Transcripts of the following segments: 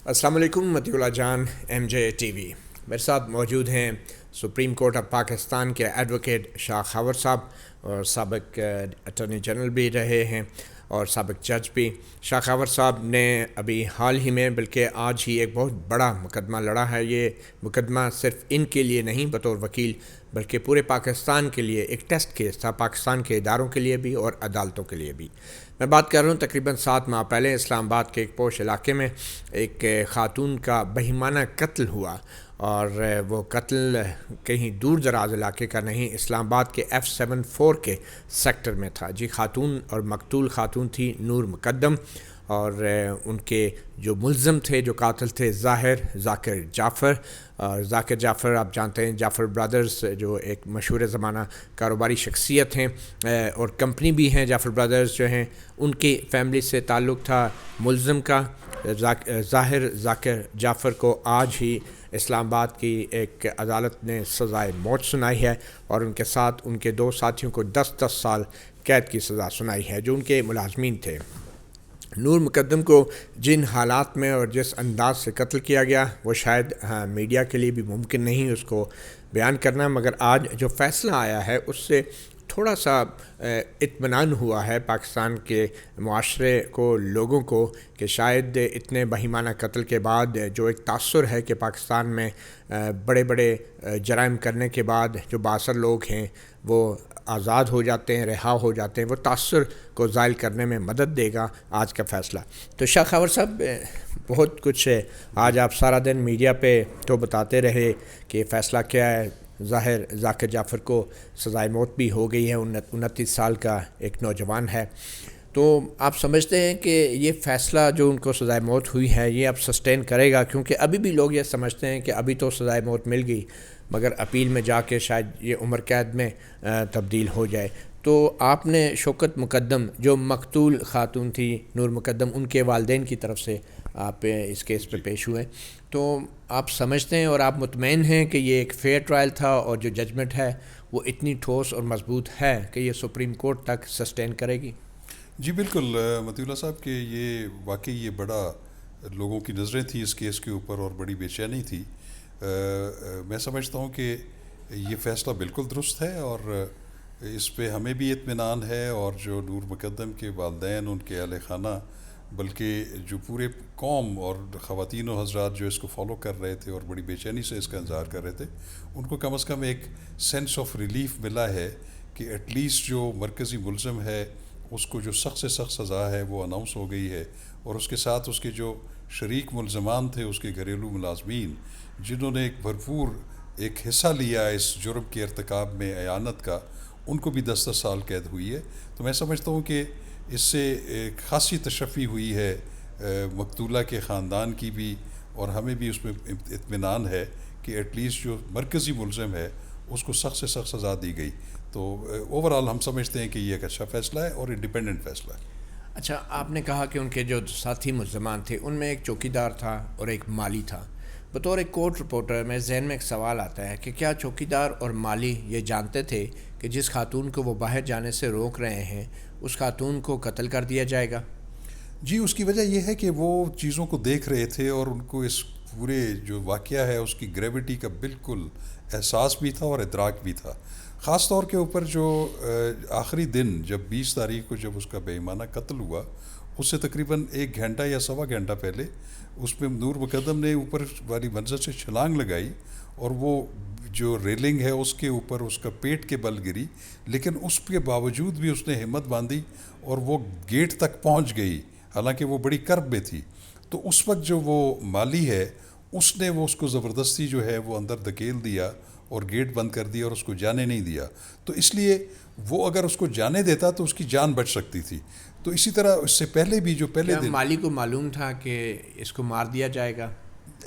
السلام علیکم مطیع اللہ جان M J T V میرے ساتھ موجود ہیں سپریم کورٹ آف پاکستان کے ایڈوکیٹ شاہ خاور صاحب اور سابق اٹارنی جنرل بھی رہے ہیں اور سابق جج بھی. شاہ خاور صاحب نے ابھی حال ہی میں بلکہ آج ہی ایک بہت بڑا مقدمہ لڑا ہے. یہ مقدمہ صرف ان کے لیے نہیں بطور وکیل بلکہ پورے پاکستان کے لیے ایک ٹیسٹ کیس تھا، پاکستان کے اداروں کے لیے بھی اور عدالتوں کے لیے بھی. میں بات کر رہا ہوں تقریباً 7 ماہ پہلے اسلام آباد کے ایک پوش علاقے میں ایک خاتون کا بہیمانہ قتل ہوا، اور وہ قتل کہیں دور دراز علاقے کا نہیں، اسلام آباد کے F74 کے سیکٹر میں تھا. جی، خاتون اور مقتول خاتون تھی نور مقدم، اور ان کے جو ملزم تھے، جو قاتل تھے، ظاہر ذاکر جعفر. اور ذاکر جعفر آپ جانتے ہیں، جعفر برادرز جو ایک مشہور زمانہ کاروباری شخصیت ہیں اور کمپنی بھی ہیں. جعفر برادرز جو ہیں ان کی فیملی سے تعلق تھا ملزم کا. ظاہر ذاکر جعفر کو آج ہی اسلام آباد کی ایک عدالت نے سزائے موت سنائی ہے، اور ان کے ساتھ ان کے 2 ساتھیوں کو 10 سال قید کی سزا سنائی ہے جو ان کے ملازمین تھے. نور مقدم کو جن حالات میں اور جس انداز سے قتل کیا گیا وہ شاید میڈیا کے لیے بھی ممکن نہیں اس کو بیان کرنا، مگر آج جو فیصلہ آیا ہے اس سے تھوڑا سا اطمینان ہوا ہے پاکستان کے معاشرے کو، لوگوں کو، کہ شاید اتنے بہیمانہ قتل کے بعد جو ایک تاثر ہے کہ پاکستان میں بڑے بڑے جرائم کرنے کے بعد جو بااثر لوگ ہیں وہ آزاد ہو جاتے ہیں، رہا ہو جاتے ہیں، وہ تاثر کو زائل کرنے میں مدد دے گا آج کا فیصلہ. تو شاہ خاور صاحب، بہت کچھ ہے آج، آپ سارا دن میڈیا پہ تو بتاتے رہے کہ فیصلہ کیا ہے. ظاہر ذاکر جعفر کو سزائے موت بھی ہو گئی ہے، 29 سال کا ایک نوجوان ہے. تو آپ سمجھتے ہیں کہ یہ فیصلہ جو ان کو سزائے موت ہوئی ہے یہ اب سسٹین کرے گا؟ کیونکہ ابھی بھی لوگ یہ سمجھتے ہیں کہ ابھی تو سزائے موت مل گئی مگر اپیل میں جا کے شاید یہ عمر قید میں تبدیل ہو جائے. تو آپ نے شوکت مقدم جو مقتول خاتون تھی نور مقدم، ان کے والدین کی طرف سے آپ اس کیس پہ پیش ہوئے، تو آپ سمجھتے ہیں اور آپ مطمئن ہیں کہ یہ ایک فیئر ٹرائل تھا اور جو ججمنٹ ہے وہ اتنی ٹھوس اور مضبوط ہے کہ یہ سپریم کورٹ تک سسٹین کرے گی؟ جی بالکل مطیع اللہ صاحب، کہ یہ واقعی یہ بڑا لوگوں کی نظریں تھیں اس کیس کے اوپر اور بڑی بے چینی تھی. میں سمجھتا ہوں کہ یہ فیصلہ بالکل درست ہے اور اس پہ ہمیں بھی اطمینان ہے، اور جو نور مقدم کے والدین، ان کے اہل خانہ، بلکہ جو پورے قوم اور خواتین و حضرات جو اس کو فالو کر رہے تھے اور بڑی بے چینی سے اس کا انتظار کر رہے تھے، ان کو کم از کم ایک سینس آف ریلیف ملا ہے کہ ایٹ لیسٹ جو مرکزی ملزم ہے اس کو جو سخت سے سخت سزا ہے وہ اناؤنس ہو گئی ہے، اور اس کے ساتھ اس کے جو شریک ملزمان تھے، اس کے گھریلو ملازمین جنہوں نے ایک بھرپور ایک حصہ لیا اس جرم کے ارتکاب میں، اعانت کا، ان کو بھی 10 سال قید ہوئی ہے. تو میں سمجھتا ہوں کہ اس سے ایک خاصی تشفی ہوئی ہے مقتولہ کے خاندان کی بھی، اور ہمیں بھی اس میں اطمینان ہے کہ ایٹ لیسٹ جو مرکزی ملزم ہے اس کو سخت سے سخت سزا دی گئی. تو اوورآل ہم سمجھتے ہیں کہ یہ ایک اچھا فیصلہ ہے اور انڈیپینڈنٹ فیصلہ ہے. اچھا، آپ نے کہا کہ ان کے جو ساتھی ملزمان تھے ان میں ایک چوکیدار تھا اور ایک مالی تھا. بطور ایک کورٹ رپورٹر میرے ذہن میں ایک سوال آتا ہے کہ کیا چوکیدار اور مالی یہ جانتے تھے کہ جس خاتون کو وہ باہر جانے سے روک رہے ہیں اس خاتون کو قتل کر دیا جائے گا؟ جی، اس کی وجہ یہ ہے کہ وہ چیزوں کو دیکھ رہے تھے اور ان کو اس پورے جو واقعہ ہے اس کی گریوٹی کا بالکل احساس بھی تھا اور ادراک بھی تھا. خاص طور کے اوپر جو آخری دن جب 20 تاریخ کو جب اس کا بے ایمانہ قتل ہوا، اس سے تقریباً 1 گھنٹہ یا سوا گھنٹہ پہلے اس پہ نور مقدم نے اوپر والی منزل سے چھلانگ لگائی، اور وہ جو ریلنگ ہے اس کے اوپر اس کا پیٹ کے بل گری، لیکن اس کے باوجود بھی اس نے ہمت باندھی اور وہ گیٹ تک پہنچ گئی، حالانکہ وہ بڑی کرب میں تھی. تو اس وقت جو وہ مالی ہے اس نے وہ اس کو زبردستی جو ہے وہ اندر دھکیل دیا اور گیٹ بند کر دیا اور اس کو جانے نہیں دیا. تو اس لیے وہ اگر اس کو جانے دیتا تو اس کی جان بچ سکتی تھی. تو اسی طرح اس سے پہلے بھی جو پہلے دن مالی کو معلوم تھا کہ اس کو مار دیا جائے گا؟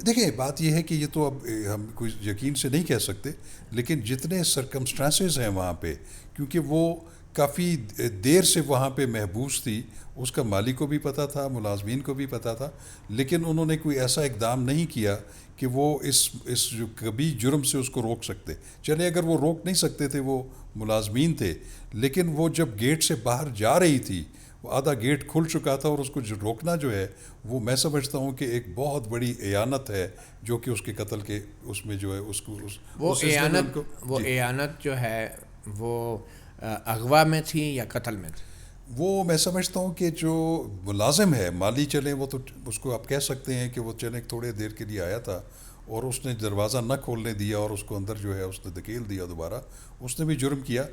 دیکھیں، بات یہ ہے کہ یہ تو اب ہم کوئی یقین سے نہیں کہہ سکتے، لیکن جتنے سرکمسٹانسز ہیں وہاں پہ، کیونکہ وہ کافی دیر سے وہاں پہ محبوس تھی، اس کا مالی کو بھی پتہ تھا، ملازمین کو بھی پتہ تھا، لیکن انہوں نے کوئی ایسا اقدام نہیں کیا کہ وہ اس جو کبھی جرم سے اس کو روک سکتے. چلے اگر وہ روک نہیں سکتے تھے، وہ ملازمین تھے، لیکن وہ جب گیٹ سے باہر جا رہی تھی آدھا گیٹ کھل چکا تھا اور اس کو روکنا جو ہے وہ میں سمجھتا ہوں کہ ایک بہت بڑی اعانت ہے جو کہ اس کے قتل کے اس میں جو ہے اس کو وہ اعانت جو ہے وہ اغوا میں تھی یا قتل میں تھی؟ وہ میں سمجھتا ہوں کہ جو ملازم ہے مالی چلیں وہ تو اس کو آپ کہہ سکتے ہیں کہ وہ چلیں تھوڑے دیر کے لیے آیا تھا اور اس نے دروازہ نہ کھولنے دیا اور اس کو اندر جو ہے اس نے دھکیل دیا دوبارہ، اس نے بھی جرم کیا.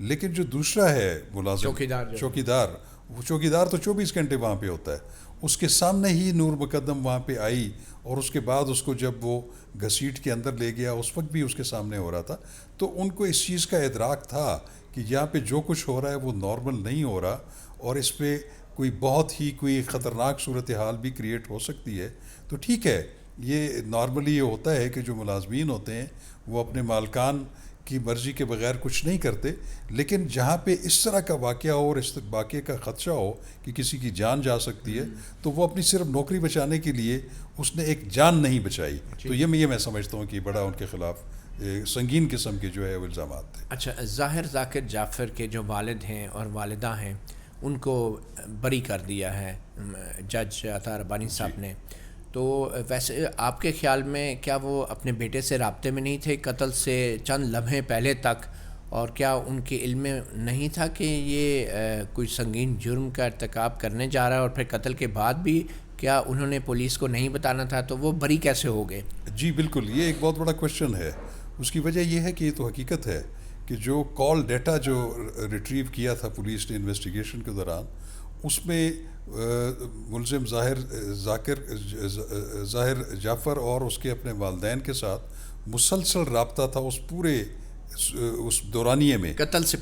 لیکن جو دوسرا ہے ملازم چوکیدار تو 24 گھنٹے وہاں پہ ہوتا ہے، اس کے سامنے ہی نور مقدم وہاں پہ آئی اور اس کے بعد اس کو جب وہ گھسیٹ کے اندر لے گیا اس وقت بھی اس کے سامنے ہو رہا تھا. تو ان کو اس چیز کا ادراک تھا کہ یہاں پہ جو کچھ ہو رہا ہے وہ نارمل نہیں ہو رہا اور اس پہ کوئی بہت ہی کوئی خطرناک صورتحال بھی کریٹ ہو سکتی ہے. تو ٹھیک ہے، یہ نارملی یہ ہوتا ہے کہ جو ملازمین ہوتے ہیں وہ اپنے مالکان کی مرضی کے بغیر کچھ نہیں کرتے، لیکن جہاں پہ اس طرح کا واقعہ ہو اور اس واقعے کا خدشہ ہو کہ کسی کی جان جا سکتی ہے تو وہ اپنی صرف نوکری بچانے کے لیے اس نے ایک جان نہیں بچائی. تو یہ میں سمجھتا ہوں کہ بڑا ان کے خلاف سنگین قسم کے جو ہے وہ الزامات تھے. اچھا، ظاہر ذاکر جعفر کے جو والد ہیں اور والدہ ہیں ان کو بری کر دیا ہے جج عطا ربانی صاحب نے. تو ویسے آپ کے خیال میں کیا وہ اپنے بیٹے سے رابطے میں نہیں تھے قتل سے چند لمحے پہلے تک، اور کیا ان کے علم میں نہیں تھا کہ یہ کوئی سنگین جرم کا ارتکاب کرنے جا رہا ہے، اور پھر قتل کے بعد بھی کیا انہوں نے پولیس کو نہیں بتانا تھا؟ تو وہ بری کیسے ہو گئے؟ جی بالکل، یہ ایک بہت بڑا کوشچن ہے. اس کی وجہ یہ ہے کہ یہ تو حقیقت ہے کہ جو کال ڈیٹا جو ریٹریو کیا تھا پولیس نے انویسٹیگیشن کے دوران، اس میں ملزم ظاہر جعفر اور اس کے اپنے والدین کے ساتھ مسلسل رابطہ تھا اس پورے اس دورانیے میں، قتل سے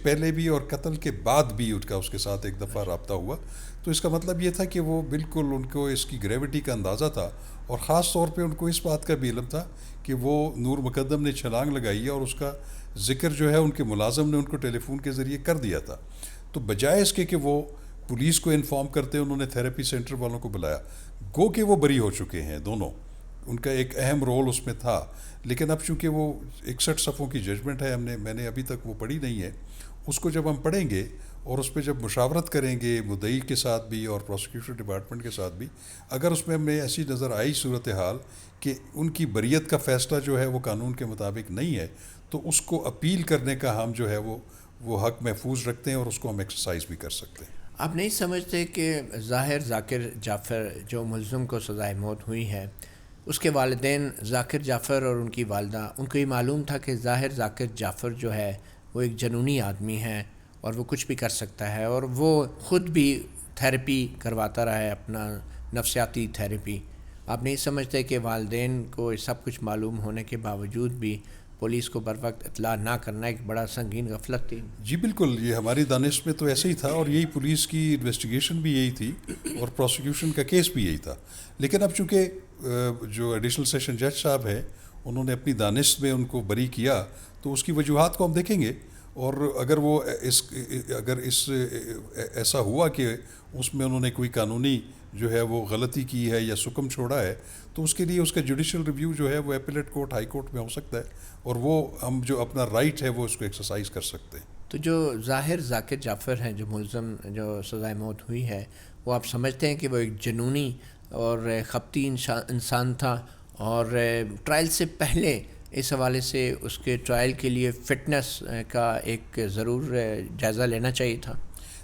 پہلے بھی اور قتل کے بعد بھی اس کے ساتھ ایک دفعہ رابطہ ہوا. تو اس کا مطلب یہ تھا کہ وہ بالکل ان کو اس کی گریوٹی کا اندازہ تھا، اور خاص طور پہ ان کو اس بات کا بھی علم تھا کہ وہ نور مقدم نے چھلانگ لگائی ہے اور اس کا ذکر جو ہے ان کے ملازم نے ان کو ٹیلی فون کے ذریعے کر دیا تھا. تو بجائے اس کے کہ وہ پولیس کو انفارم کرتے انہوں نے تھیراپی سینٹر والوں کو بلایا. گو کہ وہ بری ہو چکے ہیں دونوں، ان کا ایک اہم رول اس میں تھا. لیکن اب چونکہ وہ 61 صفحوں کی ججمنٹ ہے، میں نے ابھی تک وہ پڑھی نہیں ہے، اس کو جب ہم پڑھیں گے اور اس پہ جب مشاورت کریں گے مدعی کے ساتھ بھی اور پروسیکیوشن ڈپارٹمنٹ کے ساتھ بھی، اگر اس میں ہمیں ایسی نظر آئی صورتحال کہ ان کی بریت کا فیصلہ جو ہے وہ قانون کے مطابق نہیں ہے، تو اس کو اپیل کرنے کا ہم جو ہے وہ حق محفوظ رکھتے ہیں اور اس کو ہم ایکسرسائز بھی کر سکتے ہیں. آپ نہیں سمجھتے کہ ظاہر ذاکر جعفر جو ملزم کو سزائے موت ہوئی ہے، اس کے والدین ذاکر جعفر اور ان کی والدہ، ان کو یہ معلوم تھا کہ ظاہر ذاکر جعفر جو ہے وہ ایک جنونی آدمی ہے اور وہ کچھ بھی کر سکتا ہے، اور وہ خود بھی تھیراپی کرواتا رہا ہے، اپنا نفسیاتی تھیراپی؟ آپ نہیں سمجھتے کہ والدین کو سب کچھ معلوم ہونے کے باوجود بھی پولیس کو بر وقت اطلاع نہ کرنا ایک بڑا سنگین غفلت تھی؟ جی بالکل، یہ ہماری دانش میں تو ایسے ہی تھا اور یہی پولیس کی انویسٹیگیشن بھی یہی تھی اور پروسیکیوشن کا کیس بھی یہی تھا. لیکن اب چونکہ جو ایڈیشنل سیشن جج صاحب ہیں انہوں نے اپنی دانش میں ان کو بری کیا، تو اس کی وجوہات کو ہم دیکھیں گے، اور اگر ایسا ہوا کہ اس میں انہوں نے کوئی قانونی جو ہے وہ غلطی کی ہے یا سکم چھوڑا ہے، تو اس کے لیے اس کا جوڈیشل ریویو جو ہے وہ اپیلیٹ کورٹ ہائی کورٹ میں ہو سکتا ہے، اور وہ ہم جو اپنا رائٹ ہے وہ اس کو ایکسرسائز کر سکتے ہیں. تو جو ظاہر ذاکر جعفر ہیں، جو ملزم جو سزائے موت ہوئی ہے، وہ آپ سمجھتے ہیں کہ وہ ایک جنونی اور خپتی انسان تھا، اور ٹرائل سے پہلے اس حوالے سے اس کے ٹرائل کے لیے فٹنس کا ایک ضرور جائزہ لینا چاہیے تھا؟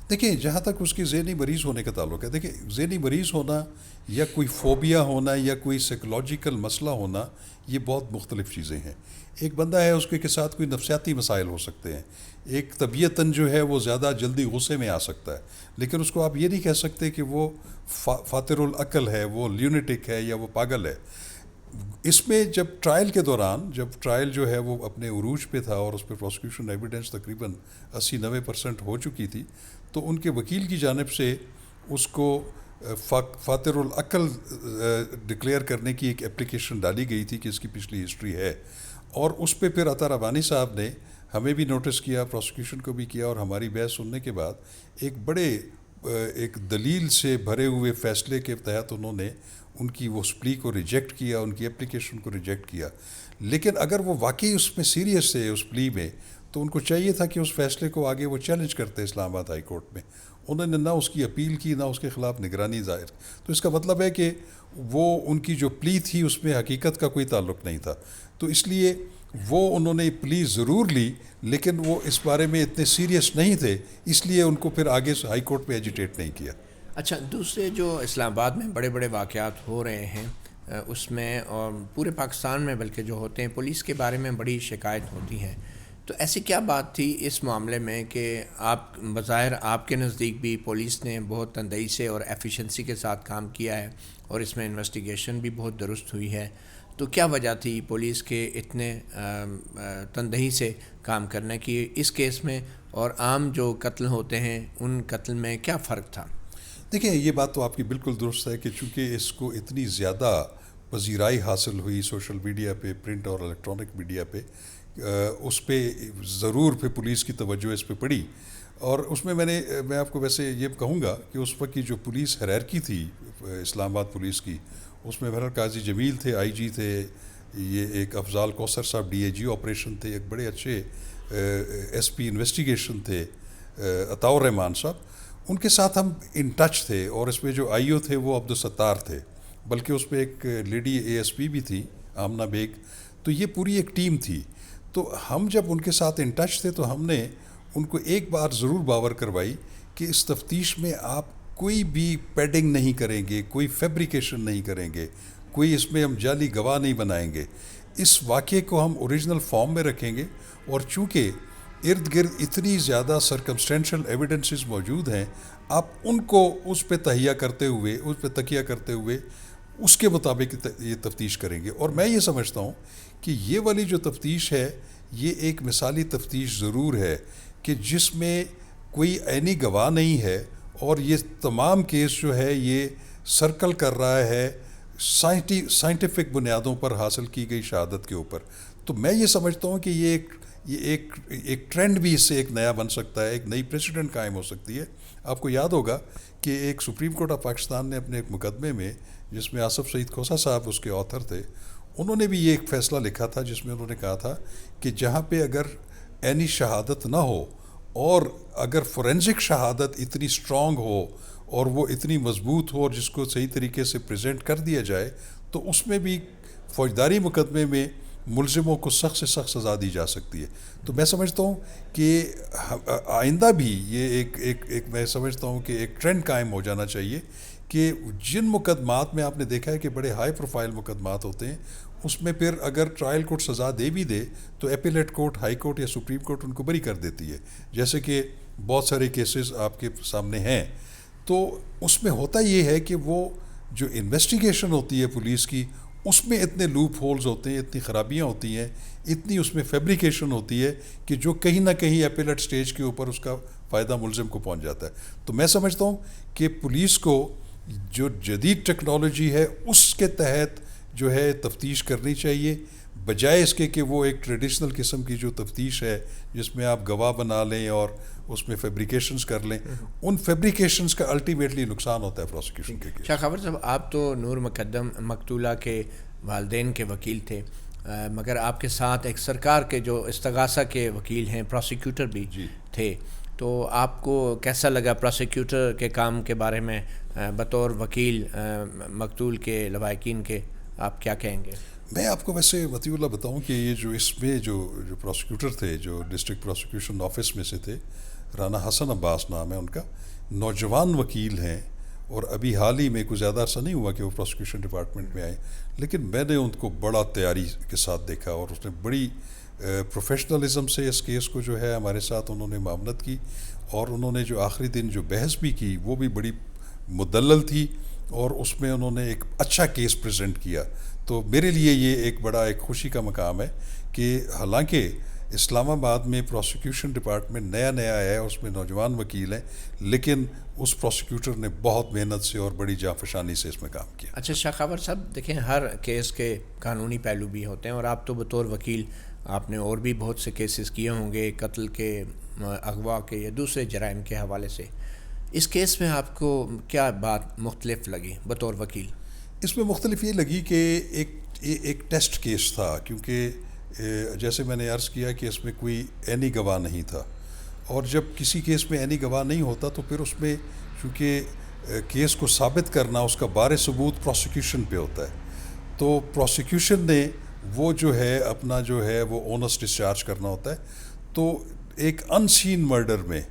دیکھیں، جہاں تک اس کی ذہنی مریض ہونے کا تعلق ہے، دیکھیں ذہنی مریض ہونا یا کوئی فوبیا ہونا یا کوئی سائیکولوجیکل مسئلہ ہونا یہ بہت مختلف چیزیں ہیں. ایک بندہ ہے اس کے ساتھ کوئی نفسیاتی مسائل ہو سکتے ہیں، ایک طبیعتاً جو ہے وہ زیادہ جلدی غصے میں آ سکتا ہے، لیکن اس کو آپ یہ نہیں کہہ سکتے کہ وہ فاتر العقل ہے، وہ لیونیٹک ہے یا وہ پاگل ہے. اس میں جب ٹرائل کے دوران، جب ٹرائل جو ہے وہ اپنے عروج پہ تھا اور اس پہ پروسیکیوشن ایویڈنس تقریباً 80-90% ہو چکی تھی، تو ان کے وکیل کی جانب سے اس کو فاتر العقل ڈکلیئر کرنے کی ایک اپلیکیشن ڈالی گئی تھی کہ اس کی پچھلی ہسٹری ہے، اور اس پہ پھر عطا ربانی صاحب نے ہمیں بھی نوٹس کیا، پروسیکیوشن کو بھی کیا، اور ہماری بحث سننے کے بعد ایک دلیل سے بھرے ہوئے فیصلے کے تحت انہوں نے ان کی وہ پلی کو ریجیکٹ کیا، ان کی اپلیکیشن کو ریجیکٹ کیا. لیکن اگر وہ واقعی اس میں سیریس تھے اس پلی میں، تو ان کو چاہیے تھا کہ اس فیصلے کو آگے وہ چیلنج کرتے اسلام آباد ہائی کورٹ میں. انہوں نے نہ اس کی اپیل کی نہ اس کے خلاف نگرانی ظاہر. تو اس کا مطلب ہے کہ وہ ان کی جو پلی تھی اس میں حقیقت کا کوئی تعلق نہیں تھا. تو اس لیے وہ انہوں نے پلی ضرور لی لیکن وہ اس بارے میں اتنے سیریس نہیں تھے, اس لیے ان کو پھر آگے سے ہائی کورٹ میں ایجیٹیٹ نہیں کیا. اچھا, دوسرے جو اسلام آباد میں بڑے بڑے واقعات ہو رہے ہیں اس میں اور پورے پاکستان میں بلکہ جو ہوتے ہیں, پولیس کے بارے میں بڑی شکایت ہوتی ہے. تو ایسی کیا بات تھی اس معاملے میں کہ آپ بظاہر آپ کے نزدیک بھی پولیس نے بہت تندہی سے اور ایفیشنسی کے ساتھ کام کیا ہے اور اس میں انویسٹیگیشن بھی بہت درست ہوئی ہے, تو کیا وجہ تھی پولیس کے اتنے تندہی سے کام کرنے کی اس کیس میں, اور عام جو قتل ہوتے ہیں ان قتل میں کیا فرق تھا؟ دیکھیں, یہ بات تو آپ کی بالکل درست ہے کہ چونکہ اس کو اتنی زیادہ پذیرائی حاصل ہوئی سوشل میڈیا پہ, پرنٹ اور الیکٹرانک میڈیا پہ, اس پہ ضرور پھر پولیس کی توجہ اس پہ پڑی. اور اس میں میں آپ کو ویسے یہ کہوں گا کہ اس وقت کی جو پولیس ہیرارکی تھی اسلام آباد پولیس کی, اس میں بہرحال قاضی جمیل تھے, آئی جی تھے, یہ ایک افضال کوثر صاحب ڈی اے جی آپریشن تھے, ایک بڑے اچھے ایس پی انویسٹیگیشن تھے عطاء الرحمان صاحب, ان کے ساتھ ہم ان ٹچ تھے. اور اس میں جو آئی او تھے وہ عبدالستار تھے, بلکہ اس میں ایک لیڈی اے ایس پی بھی تھی آمنہ بیگ. تو یہ پوری ایک ٹیم تھی. تو ہم جب ان کے ساتھ ان ٹچ تھے تو ہم نے ان کو ایک بار ضرور باور کروائی کہ اس تفتیش میں آپ کوئی بھی پیڈنگ نہیں کریں گے, کوئی فیبریکیشن نہیں کریں گے, کوئی اس میں ہم جعلی گواہ نہیں بنائیں گے, اس واقعے کو ہم اوریجنل فارم میں رکھیں گے. اور چونکہ ارد گرد اتنی زیادہ سرکمسٹینشل ایویڈنسز موجود ہیں, آپ ان کو اس پہ تہیہ کرتے ہوئے, اس پہ تکیہ کرتے ہوئے اس کے مطابق یہ تفتیش کریں گے. اور میں یہ سمجھتا ہوں کہ یہ والی جو تفتیش ہے یہ ایک مثالی تفتیش ضرور ہے کہ جس میں کوئی عینی گواہ نہیں ہے, اور یہ تمام کیس جو ہے یہ سرکل کر رہا ہے سائنٹیفک بنیادوں پر حاصل کی گئی شہادت کے اوپر. تو میں یہ سمجھتا ہوں کہ یہ ایک ٹرینڈ بھی اس سے ایک نیا بن سکتا ہے, ایک نئی پریسیڈنٹ قائم ہو سکتی ہے. آپ کو یاد ہوگا کہ ایک سپریم کورٹ آف پاکستان نے اپنے ایک مقدمے میں, جس میں آصف سعید کھوسہ صاحب اس کے آتھر تھے, انہوں نے بھی یہ ایک فیصلہ لکھا تھا جس میں انہوں نے کہا تھا کہ جہاں پہ اگر عینی شہادت نہ ہو اور اگر فورینزک شہادت اتنی اسٹرانگ ہو اور وہ اتنی مضبوط ہو اور جس کو صحیح طریقے سے پریزنٹ کر دیا جائے, تو اس میں بھی فوجداری مقدمے میں ملزموں کو سخت سے سخت سزا دی جا سکتی ہے. تو میں سمجھتا ہوں کہ آئندہ بھی یہ ایک میں سمجھتا ہوں کہ ایک ٹرینڈ قائم ہو جانا چاہیے کہ جن مقدمات میں آپ نے دیکھا ہے کہ بڑے ہائی پروفائل مقدمات ہوتے ہیں, اس میں پھر اگر ٹرائل کورٹ سزا دے بھی دے تو اپیلیٹ کورٹ, ہائی کورٹ یا سپریم کورٹ ان کو بری کر دیتی ہے, جیسے کہ بہت سارے کیسز آپ کے سامنے ہیں. تو اس میں ہوتا یہ ہے کہ وہ جو انویسٹیگیشن ہوتی ہے پولیس کی, اس میں اتنے لوپ ہولز ہوتے ہیں, اتنی خرابیاں ہوتی ہیں, اتنی اس میں فیبریکیشن ہوتی ہے کہ جو کہیں نہ کہیں اپیلیٹ سٹیج کے اوپر اس کا فائدہ ملزم کو پہنچ جاتا ہے. تو میں سمجھتا ہوں کہ پولیس کو جو جدید ٹیکنالوجی ہے اس کے تحت جو ہے تفتیش کرنی چاہیے, بجائے اس کے کہ وہ ایک ٹریڈیشنل قسم کی جو تفتیش ہے جس میں آپ گواہ بنا لیں اور اس میں فیبریکیشنز کر لیں. ان فیبریکیشنز کا الٹیمیٹلی نقصان ہوتا ہے پروسیکیوشن کے کیس. شاہ خاور صاحب, آپ تو نور مقدم مقتولہ کے والدین کے وکیل تھے, مگر آپ کے ساتھ ایک سرکار کے جو استغاثہ کے وکیل ہیں, پروسیکیوٹر بھی تھے. تو آپ کو کیسا لگا پروسیکیوٹر کے کام کے بارے میں بطور وکیل مقتول کے لواحقین کے, آپ کیا کہیں گے؟ میں آپ کو ویسے مطیع اللہ بتاؤں کہ یہ جو اس میں جو پروسیکیوٹر تھے, جو ڈسٹرکٹ پروسیکیوشن آفس میں سے تھے, رانا حسن عباس نام ہے ان کا, نوجوان وکیل ہیں, اور ابھی حال ہی میں کوئی زیادہ عرصہ نہیں ہوا کہ وہ پروسیکیوشن ڈپارٹمنٹ میں آئے, لیکن میں نے ان کو بڑا تیاری کے ساتھ دیکھا, اور اس نے بڑی پروفیشنلزم سے اس کیس کو جو ہے ہمارے ساتھ انہوں نے معاملت کی, اور انہوں نے جو آخری دن جو بحث بھی کی وہ بھی بڑی مدلل تھی, اور اس میں انہوں نے ایک اچھا کیس پریزنٹ کیا. تو میرے لیے یہ ایک بڑا ایک خوشی کا مقام ہے کہ حالانکہ اسلام آباد میں پروسیکیوشن ڈپارٹمنٹ نیا ہے, اس میں نوجوان وکیل ہیں, لیکن اس پروسیکیوٹر نے بہت محنت سے اور بڑی جانفشانی سے اس میں کام کیا. اچھا شاہ خاور صاحب, دیکھیں ہر کیس کے قانونی پہلو بھی ہوتے ہیں, اور آپ تو بطور وکیل آپ نے اور بھی بہت سے کیسز کیے ہوں گے, قتل کے, اغوا کے یا دوسرے جرائم کے حوالے سے. اس کیس میں آپ کو کیا بات مختلف لگی بطور وکیل؟ اس میں مختلف یہ لگی کہ ایک ٹیسٹ کیس تھا, کیونکہ جیسے میں نے عرض کیا کہ اس میں کوئی عینی گواہ نہیں تھا, اور جب کسی کیس میں عینی گواہ نہیں ہوتا تو پھر اس میں چونکہ کیس کو ثابت کرنا اس کا بار ثبوت پروسیکیوشن پہ ہوتا ہے، تو پروسیکیوشن نے وہ جو ہے اپنا جو ہے وہ اونس ڈسچارج کرنا ہوتا ہے. تو ایک ان سین مرڈر میں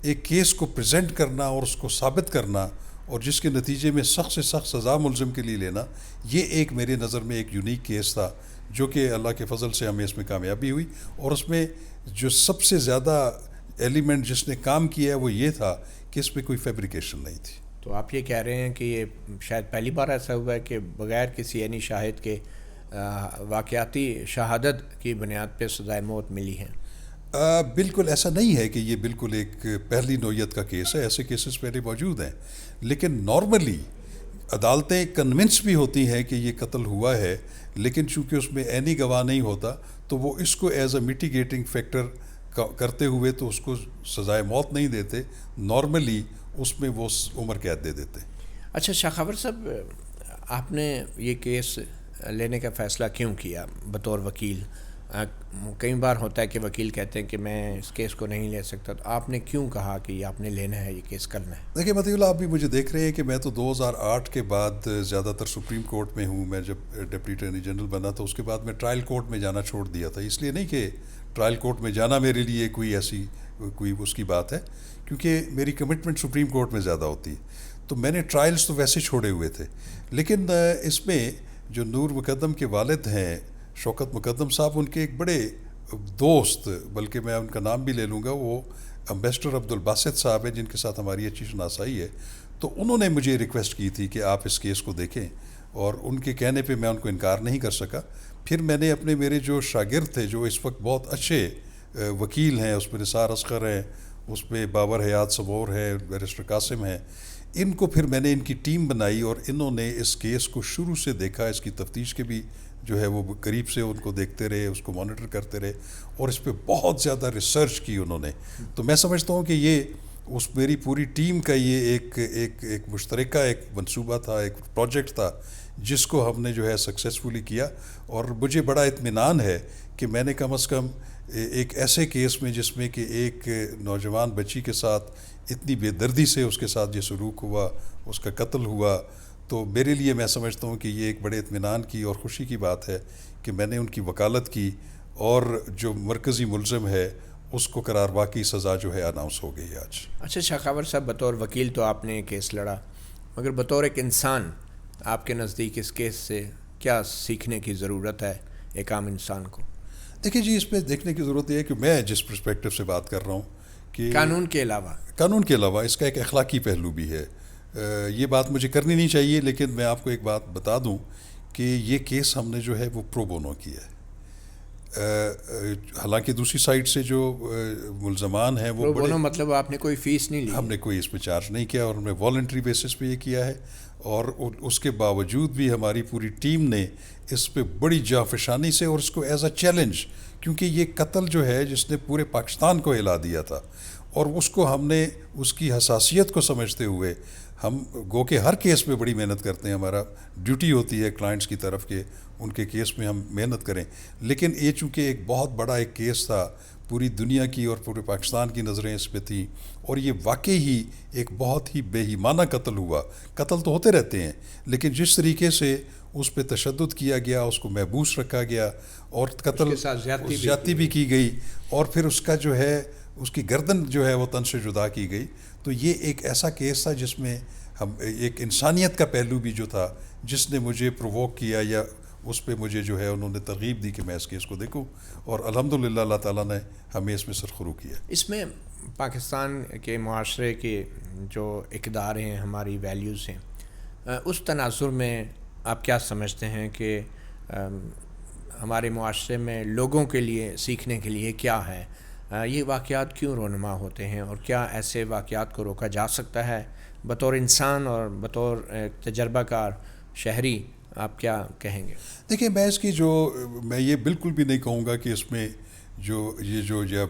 ایک کیس کو پریزنٹ کرنا اور اس کو ثابت کرنا اور جس کے نتیجے میں سخت سے سخت سزا ملزم کے لیے لینا، یہ ایک میرے نظر میں ایک یونیک کیس تھا جو کہ اللہ کے فضل سے ہمیں اس میں کامیابی ہوئی. اور اس میں جو سب سے زیادہ ایلیمنٹ جس نے کام کیا ہے وہ یہ تھا کہ اس میں کوئی فیبریکیشن نہیں تھی. تو آپ یہ کہہ رہے ہیں کہ یہ شاید پہلی بار ایسا ہوا ہے کہ بغیر کسی عینی شاہد کے واقعاتی شہادت کی بنیاد پہ سزائے موت ملی ہے؟ بالکل ایسا نہیں ہے کہ یہ بالکل ایک پہلی نوعیت کا کیس ہے، ایسے کیسز پہلے موجود ہیں، لیکن نارملی عدالتیں کنونس بھی ہوتی ہیں کہ یہ قتل ہوا ہے، لیکن چونکہ اس میں عینی گواہ نہیں ہوتا تو وہ اس کو ایز اے میٹیگیٹنگ فیکٹر کرتے ہوئے تو اس کو سزائے موت نہیں دیتے، نارملی اس میں وہ عمر قید دے دیتے. اچھا شاخاور صاحب، آپ نے یہ کیس لینے کا فیصلہ کیوں کیا بطور وکیل؟ کئی بار ہوتا ہے کہ وکیل کہتے ہیں کہ میں اس کیس کو نہیں لے سکتا، تو آپ نے کیوں کہا کہ یہ آپ نے لینا ہے، یہ کیس کرنا ہے؟ دیکھیں مطیع اللہ، آپ بھی مجھے دیکھ رہے ہیں کہ میں تو 2008 کے بعد زیادہ تر سپریم کورٹ میں ہوں. میں جب ڈپٹی اٹارنی جنرل بنا تو اس کے بعد میں ٹرائل کورٹ میں جانا چھوڑ دیا تھا. اس لیے نہیں کہ ٹرائل کورٹ میں جانا میرے لیے کوئی ایسی کوئی اس کی بات ہے، کیونکہ میری کمٹمنٹ سپریم کورٹ میں زیادہ ہوتی ہے، تو میں نے ٹرائلز تو ویسے چھوڑے ہوئے تھے. لیکن اس میں جو نور مقدم کے والد ہیں شوکت مقدم صاحب، ان کے ایک بڑے دوست، بلکہ میں ان کا نام بھی لے لوں گا، وہ امبیسڈر عبدالباسط صاحب ہیں جن کے ساتھ ہماری اچھی شناسائی ہے. تو انہوں نے مجھے ریکویسٹ کی تھی کہ آپ اس کیس کو دیکھیں، اور ان کے کہنے پہ میں ان کو انکار نہیں کر سکا. پھر میں نے اپنے میرے جو شاگرد تھے جو اس وقت بہت اچھے وکیل ہیں، اس میں نثار اصغر ہیں، اس میں بابر حیات صبور ہے، بیرسٹر قاسم ہیں، ان کو پھر میں نے ان کی ٹیم بنائی اور انہوں نے اس کیس کو شروع سے دیکھا. اس کی تفتیش کے بھی جو ہے وہ قریب سے ان کو دیکھتے رہے، اس کو مانیٹر کرتے رہے، اور اس پہ بہت زیادہ ریسرچ کی انہوں نے. تو میں سمجھتا ہوں کہ یہ اس میری پوری ٹیم کا یہ ایک مشترکہ ایک منصوبہ تھا، ایک پروجیکٹ تھا جس کو ہم نے جو ہے سکسیسفلی کیا. اور مجھے بڑا اطمینان ہے کہ میں نے کم از کم ایک ایسے کیس میں جس میں کہ ایک نوجوان بچی کے ساتھ اتنی بے دردی سے اس کے ساتھ یہ سلوک ہوا، اس کا قتل ہوا، تو میرے لیے میں سمجھتا ہوں کہ یہ ایک بڑے اطمینان کی اور خوشی کی بات ہے کہ میں نے ان کی وکالت کی، اور جو مرکزی ملزم ہے اس کو قرار واقعی سزا جو ہے اناؤنس ہو گئی آج. اچھا شاخاور صاحب، بطور وکیل تو آپ نے کیس لڑا، مگر بطور ایک انسان آپ کے نزدیک اس کیس سے کیا سیکھنے کی ضرورت ہے ایک عام انسان کو؟ دیکھیں جی، اس پہ دیکھنے کی ضرورت یہ ہے کہ میں جس پرسپیکٹو سے بات کر رہا ہوں کہ قانون کے علاوہ اس کا ایک اخلاقی پہلو بھی ہے. یہ بات مجھے کرنی نہیں چاہیے، لیکن میں آپ کو ایک بات بتا دوں کہ یہ کیس ہم نے جو ہے وہ پرو بونو کیا ہے. حالانکہ دوسری سائڈ سے جو ملزمان ہیں وہ بڑے مطلب آپ نے کوئی فیس نہیں لی؟ ہم نے کوئی اس میں چارج نہیں کیا، اور ہم نے والنٹری بیسس پہ یہ کیا ہے. اور اس کے باوجود بھی ہماری پوری ٹیم نے اس پہ بڑی جانفشانی سے، اور اس کو ایز اے چیلنج، کیونکہ یہ قتل جو ہے جس نے پورے پاکستان کو ہلا دیا تھا، اور اس کو ہم نے اس کی حساسیت کو سمجھتے ہوئے ہم گو کہ ہر کیس میں بڑی محنت کرتے ہیں، ہمارا ڈیوٹی ہوتی ہے کلائنٹس کی طرف کہ ان کے کیس میں ہم محنت کریں. لیکن یہ چونکہ ایک بہت بڑا ایک کیس تھا، پوری دنیا کی اور پورے پاکستان کی نظریں اس پہ تھیں، اور یہ واقعی ہی ایک بہت ہی بے ایمانہ قتل ہوا. قتل تو ہوتے رہتے ہیں، لیکن جس طریقے سے اس پہ تشدد کیا گیا، اس کو محبوس رکھا گیا، اور قتل زیادتی بھی کی گئی، اور پھر اس کا جو ہے اس کی گردن جو ہے وہ تن سے جدا کی گئی. تو یہ ایک ایسا کیس تھا جس میں ہم ایک انسانیت کا پہلو بھی جو تھا جس نے مجھے پرووک کیا، یا اس پہ مجھے جو ہے انہوں نے ترغیب دی کہ میں اس کیس کو دیکھوں، اور الحمدللہ اللہ تعالیٰ نے ہمیں اس میں سرخرو کیا. اس میں پاکستان کے معاشرے کے جو اقدار ہیں، ہماری ویلیوز ہیں، اس تناظر میں آپ کیا سمجھتے ہیں کہ ہمارے معاشرے میں لوگوں کے لیے سیکھنے کے لیے کیا ہے؟ یہ واقعات کیوں رونما ہوتے ہیں، اور کیا ایسے واقعات کو روکا جا سکتا ہے؟ بطور انسان اور بطور تجربہ کار شہری آپ کیا کہیں گے؟ دیکھیں، میں یہ بالکل بھی نہیں کہوں گا کہ اس میں جو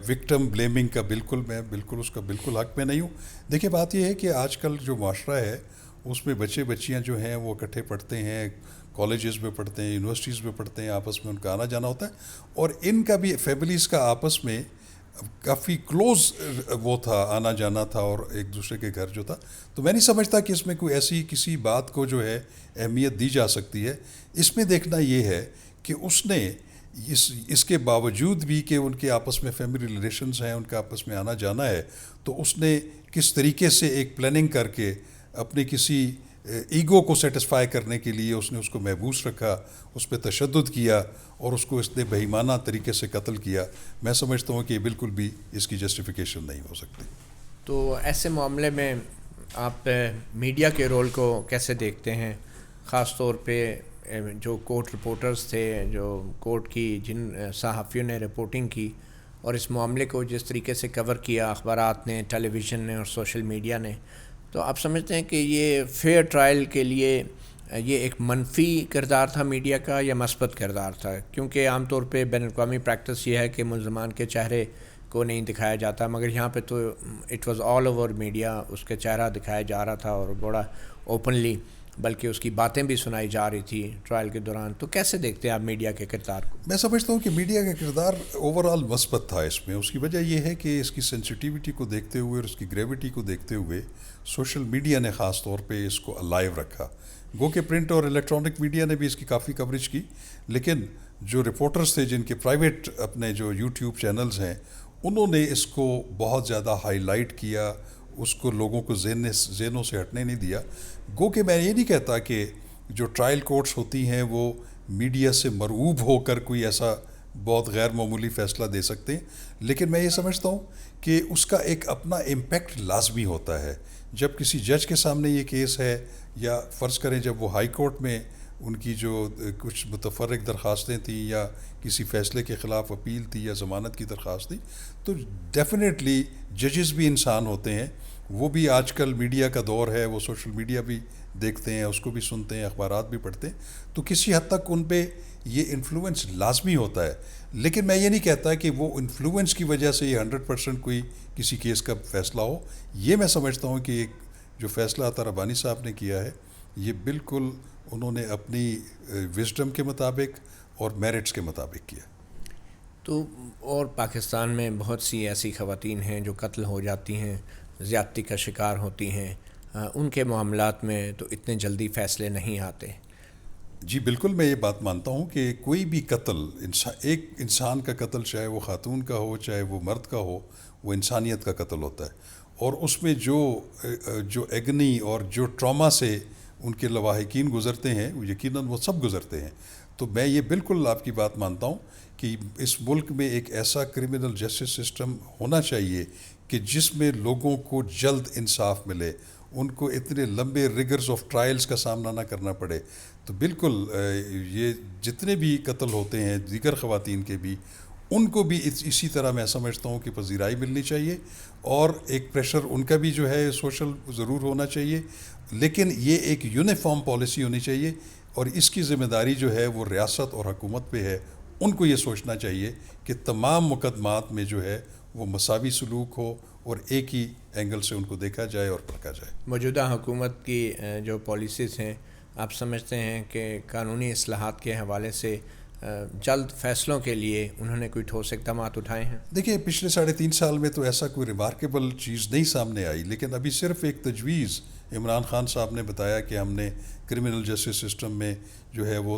وکٹم بلیمنگ کا میں بالکل اس کا بالکل حق میں نہیں ہوں. دیکھیں، بات یہ ہے کہ آج کل جو معاشرہ ہے اس میں بچے بچیاں جو ہیں وہ اکٹھے پڑھتے ہیں، کالجز میں پڑھتے ہیں، یونیورسٹیز میں پڑھتے ہیں، آپس میں ان کا آنا جانا ہوتا ہے، اور ان کا بھی فیملیز کا آپس میں کافی کلوز وہ تھا، آنا جانا تھا اور ایک دوسرے کے گھر جو تھا. تو میں نہیں سمجھتا کہ اس میں کوئی ایسی کسی بات کو جو ہے اہمیت دی جا سکتی ہے. اس میں دیکھنا یہ ہے کہ اس نے اس کے باوجود بھی کہ ان کے آپس میں فیملی ریلیشنز ہیں، ان کا آپس میں آنا جانا ہے، تو اس نے کس طریقے سے ایک پلاننگ کر کے اپنے کسی ایگو کو سیٹسفائی کرنے کے لیے اس نے اس کو محبوس رکھا، اس پہ تشدد کیا اور اس کو اس نے بے ایمانہ طریقے سے قتل کیا. میں سمجھتا ہوں کہ یہ بالکل بھی اس کی جسٹیفیکیشن نہیں ہو سکتی. تو ایسے معاملے میں آپ میڈیا کے رول کو کیسے دیکھتے ہیں، خاص طور پہ جو کورٹ رپورٹرز تھے، جو کورٹ کی جن صحافیوں نے رپورٹنگ کی اور اس معاملے کو جس طریقے سے کور کیا اخبارات نے، ٹیلی ویژن نے اور سوشل میڈیا نے، تو آپ سمجھتے ہیں کہ یہ فیئر ٹرائل کے لیے یہ ایک منفی کردار تھا میڈیا کا یا مثبت کردار تھا؟ کیونکہ عام طور پہ بین الاقوامی پریکٹس یہ ہے کہ ملزمان کے چہرے کو نہیں دکھایا جاتا، مگر یہاں پہ تو it was all over media, اس کا چہرہ دکھایا جا رہا تھا اور بڑا اوپنلی، بلکہ اس کی باتیں بھی سنائی جا رہی تھی ٹرائل کے دوران. تو کیسے دیکھتے ہیں آپ میڈیا کے کردار کو؟ میں سمجھتا ہوں کہ میڈیا کا کردار اوور آل مثبت تھا اس میں. اس کی وجہ یہ ہے کہ اس کی سینسٹیوٹی کو دیکھتے ہوئے اور اس کی گریوٹی کو دیکھتے ہوئے سوشل میڈیا نے خاص طور پہ اس کو الائیو رکھا. گو کہ پرنٹ اور الیکٹرانک میڈیا نے بھی اس کی کافی کوریج کی، لیکن جو رپورٹرز تھے جن کے پرائیویٹ اپنے جو یوٹیوب چینلز ہیں، انہوں نے اس کو بہت زیادہ ہائی لائٹ کیا، اس کو لوگوں کو ذہنوں سے ہٹنے نہیں دیا. گو کہ میں یہ نہیں کہتا کہ جو ٹرائل کورٹس ہوتی ہیں وہ میڈیا سے مرعوب ہو کر کوئی ایسا بہت غیر معمولی فیصلہ دے سکتے ہیں، لیکن میں یہ سمجھتا ہوں کہ اس کا ایک اپنا امپیکٹ لازمی ہوتا ہے. جب کسی جج کے سامنے یہ کیس ہے، یا فرض کریں جب وہ ہائی کورٹ میں ان کی جو کچھ متفرق درخواستیں تھیں یا کسی فیصلے کے خلاف اپیل تھی یا ضمانت کی درخواست تھی، تو ڈیفینیٹلی ججز بھی انسان ہوتے ہیں. وہ بھی آج کل میڈیا کا دور ہے، وہ سوشل میڈیا بھی دیکھتے ہیں، اس کو بھی سنتے ہیں، اخبارات بھی پڑھتے ہیں، تو کسی حد تک ان پہ یہ انفلوئنس لازمی ہوتا ہے. لیکن میں یہ نہیں کہتا کہ وہ انفلوئنس کی وجہ سے یہ 100% کوئی کسی کیس کا فیصلہ ہو. یہ میں سمجھتا ہوں کہ ایک جو فیصلہ عطا ربانی صاحب نے کیا ہے، یہ بالکل انہوں نے اپنی وزڈم کے مطابق اور میرٹس کے مطابق کیا. تو اور پاکستان میں بہت سی ایسی خواتین ہیں جو قتل ہو جاتی ہیں، زیادتی کا شکار ہوتی ہیں، ان کے معاملات میں تو اتنے جلدی فیصلے نہیں آتے. جی بالکل، میں یہ بات مانتا ہوں کہ کوئی بھی قتل ایک انسان کا قتل، چاہے وہ خاتون کا ہو چاہے وہ مرد کا ہو، وہ انسانیت کا قتل ہوتا ہے. اور اس میں جو ایگنی اور جو ٹراما سے ان کے لواحقین گزرتے ہیں، یقیناً وہ سب گزرتے ہیں. تو میں یہ بالکل آپ کی بات مانتا ہوں کہ اس ملک میں ایک ایسا کرمنل جسٹس سسٹم ہونا چاہیے کہ جس میں لوگوں کو جلد انصاف ملے، ان کو اتنے لمبے ریگرز آف ٹرائلز کا سامنا نہ کرنا پڑے. تو بالکل یہ جتنے بھی قتل ہوتے ہیں دیگر خواتین کے بھی، ان کو بھی اسی طرح میں سمجھتا ہوں کہ پذیرائی ملنی چاہیے، اور ایک پریشر ان کا بھی جو ہے سوشل ضرور ہونا چاہیے، لیکن یہ ایک یونیفارم پالیسی ہونی چاہیے. اور اس کی ذمہ داری جو ہے وہ ریاست اور حکومت پہ ہے. ان کو یہ سوچنا چاہیے کہ تمام مقدمات میں جو ہے وہ مساوی سلوک ہو اور ایک ہی اینگل سے ان کو دیکھا جائے اور پرکھا جائے. موجودہ حکومت کی جو پالیسیز ہیں، آپ سمجھتے ہیں کہ قانونی اصلاحات کے حوالے سے جلد فیصلوں کے لیے انہوں نے کوئی ٹھوس اقدامات اٹھائے ہیں؟ دیکھیں، پچھلے 3.5 سال میں تو ایسا کوئی ریمارکیبل چیز نہیں سامنے آئی، لیکن ابھی صرف ایک تجویز عمران خان صاحب نے بتایا کہ ہم نے کرمنل جسٹس سسٹم میں جو ہے وہ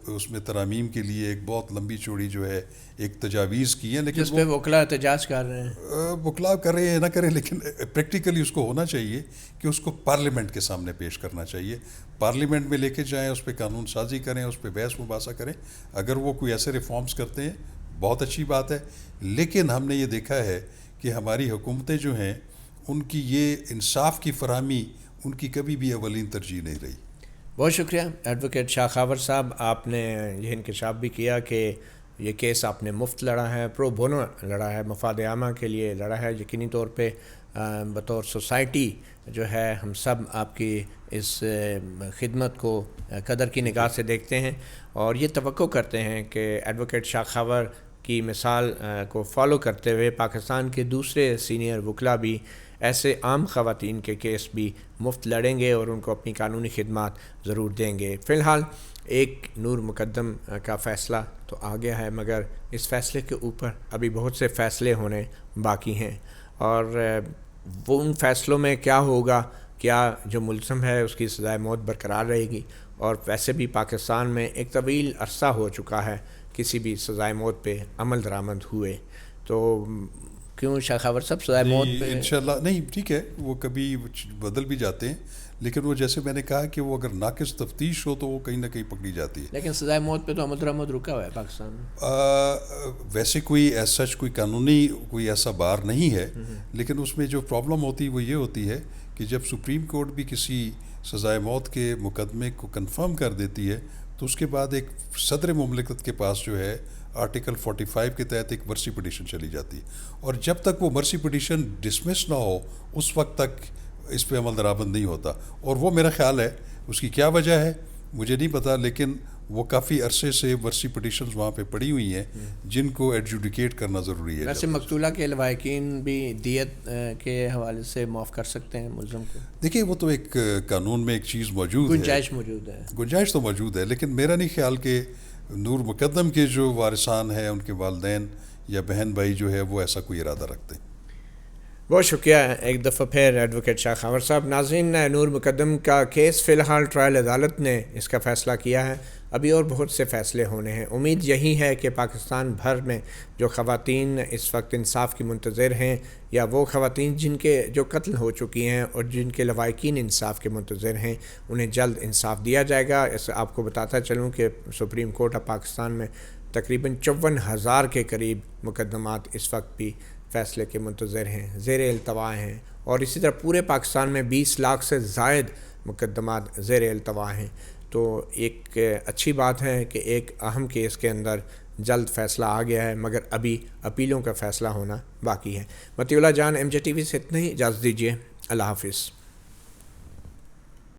اس میں ترامیم کے لیے ایک بہت لمبی چوڑی جو ہے ایک تجاویز کی ہیں، لیکن جس پہ وکلا احتجاج کر رہے ہیں. وکلا کر رہے ہیں نہ کریں، لیکن پریکٹیکلی اس کو ہونا چاہیے کہ اس کو پارلیمنٹ کے سامنے پیش کرنا چاہیے، پارلیمنٹ میں لے کے جائیں، اس پہ قانون سازی کریں، اس پہ بحث مباحثہ کریں. اگر وہ کوئی ایسے ریفارمز کرتے ہیں بہت اچھی بات ہے، لیکن ہم نے یہ دیکھا ہے کہ ہماری حکومتیں جو ہیں ان کی یہ انصاف کی فراہمی ان کی کبھی بھی اولین ترجیح نہیں رہی. بہت شکریہ ایڈوکیٹ شاہ خاور صاحب، آپ نے یہ انکشاف بھی کیا کہ یہ کیس آپ نے مفت لڑا ہے، پرو بونو لڑا ہے، مفاد عامہ کے لیے لڑا ہے. یقینی طور پہ بطور سوسائٹی جو ہے ہم سب آپ کی اس خدمت کو قدر کی نگاہ سے دیکھتے ہیں اور یہ توقع کرتے ہیں کہ ایڈوکیٹ شاہ خاور کی مثال کو فالو کرتے ہوئے پاکستان کے دوسرے سینئر وکلا بھی ایسے عام خواتین کے کیس بھی مفت لڑیں گے اور ان کو اپنی قانونی خدمات ضرور دیں گے۔ فی الحال ایک نور مقدم کا فیصلہ تو آ گیا ہے، مگر اس فیصلے کے اوپر ابھی بہت سے فیصلے ہونے باقی ہیں، اور وہ ان فیصلوں میں کیا ہوگا، کیا جو ملزم ہے اس کی سزائے موت برقرار رہے گی، اور ویسے بھی پاکستان میں ایک طویل عرصہ ہو چکا ہے کسی بھی سزائے موت پہ عمل درآمد ہوئے، تو کیوں شاہ خاور صاحب سزائے موت پہ انشاءاللہ نہیں، ٹھیک ہے، وہ کبھی بدل بھی جاتے ہیں، لیکن وہ جیسے میں نے کہا کہ وہ اگر ناقص تفتیش ہو تو وہ کہیں نہ کہیں پکڑی جاتی ہے۔ لیکن سزائے موت پہ تو عمل درآمد رکا ہوا ہے پاکستان میں۔ ویسے کوئی سچ کوئی قانونی کوئی ایسا بار نہیں ہے، لیکن اس میں جو پرابلم ہوتی ہے وہ یہ ہوتی ہے کہ جب سپریم کورٹ بھی کسی سزائے موت کے مقدمے کو کنفرم کر دیتی ہے تو اس کے بعد ایک صدر مملکت کے پاس جو ہے آرٹیکل 45 کے تحت ایک مرسی پٹیشن چلی جاتی ہے، اور جب تک وہ مرسی پٹیشن ڈسمس نہ ہو اس وقت تک اس پہ عمل درآمد نہیں ہوتا، اور وہ میرا خیال ہے اس کی کیا وجہ ہے مجھے نہیں پتا، لیکن وہ کافی عرصے سے مرسی پٹیشنز وہاں پہ پڑی ہوئی ہیں جن کو ایڈجوڈیکیٹ کرنا ضروری ہے۔ ویسے مقتولہ کے لواحقین بھی دیت کے حوالے سے معاف کر سکتے ہیں ملزم کو؟ دیکھیے وہ تو ایک قانون میں ایک چیز موجود ہے، گنجائش موجود ہے، گنجائش تو موجود ہے، لیکن میرا نہیں خیال کہ نور مقدم کے جو وارثان ہیں ان کے والدین یا بہن بھائی جو ہے وہ ایسا کوئی ارادہ رکھتے ہیں۔ بہت شکریہ ایک دفعہ پھر ایڈوکیٹ شاہ خاور صاحب۔ ناظرین، نور مقدم کا کیس فی الحال ٹرائل عدالت نے اس کا فیصلہ کیا ہے، ابھی اور بہت سے فیصلے ہونے ہیں۔ امید یہی ہے کہ پاکستان بھر میں جو خواتین اس وقت انصاف کی منتظر ہیں، یا وہ خواتین جن کے جو قتل ہو چکی ہیں اور جن کے لواحقین انصاف کے منتظر ہیں، انہیں جلد انصاف دیا جائے گا۔ اس آپ کو بتاتا چلوں کہ سپریم کورٹ آف پاکستان میں تقریباً 54,000 کے قریب مقدمات اس وقت بھی فیصلے کے منتظر ہیں، زیر التوا ہیں، اور اسی طرح پورے پاکستان میں 20 لاکھ سے زائد مقدمات زیر التوا ہیں۔ تو ایک اچھی بات ہے کہ ایک اہم کیس کے اندر جلد فیصلہ آ گیا ہے، مگر ابھی اپیلوں کا فیصلہ ہونا باقی ہے۔ مطیع اللہ جان، MJ TV سے اتنا ہی، اجازت دیجیے، اللہ حافظ۔